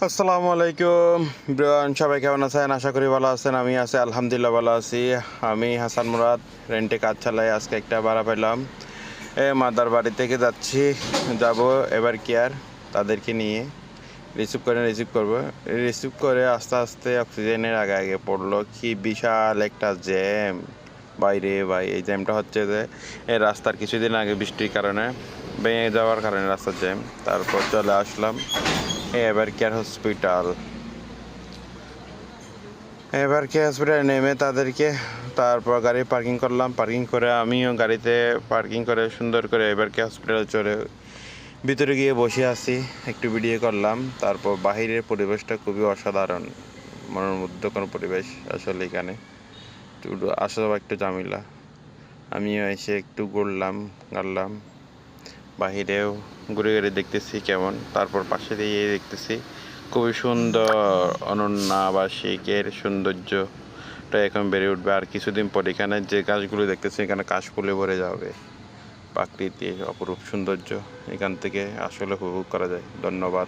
আসসালামু আলাইকুম ব্রিয়ান, সবাই কেমন আছেন? আশা করি ভালো আছেন। আমি আছি আলহামদুলিল্লাহ ভালো আছি। আমি হাসান মুরাদ রেন্টে কাজ চালাই। আজকে একটা ভাড়া পেলাম। মাদার বাড়ি থেকে যাব এবার কেয়ার তাদেরকে নিয়ে রিসিভ করবো। রিসিভ করে আস্তে আস্তে অক্সিজেনের আগে আগে পড়লো। কি বিশাল একটা জ্যাম বাইরে ভাই! এই জ্যামটা হচ্ছে যে এই রাস্তার কিছুদিন আগে বৃষ্টির কারণে ভেঙে যাওয়ার কারণে রাস্তার জ্যাম। তারপর চলে আসলাম এবার কেয়ার হসপিটাল। এবার কেয়ার হসপিটালে নেমে তারপর গাড়ি পার্কিং করলাম। পার্কিং করে আমিও গাড়িতে পার্কিং করে সুন্দর করে এবার কেয়ার হসপিটালে চলে ভিতরে গিয়ে বসে আছি, একটু ভিডিও করলাম। তারপর বাহিরের পরিবেশটা খুবই অসাধারণ, মনের মধ্যে কোনো পরিবেশ আসলে এখানে একটু আসা যাওয়া একটু ঝামেলা। আমিও এসে একটু গাড়লাম বাহিরেও ঘুরে ঘুরে দেখতেছি কেমন। তারপর পাশে দিয়ে দেখতেছি খুবই সুন্দর অনন্য আবাসিকের সৌন্দর্যটা এখন বেড়ে উঠবে। আর কিছুদিন পর এখানে যে গাছগুলো দেখতেছি এখানে কাশফুলে ভরে যাবে। প্রাকৃতিক অপরূপ সৌন্দর্য এখান থেকে আসলে উপভোগ করা যায়। ধন্যবাদ।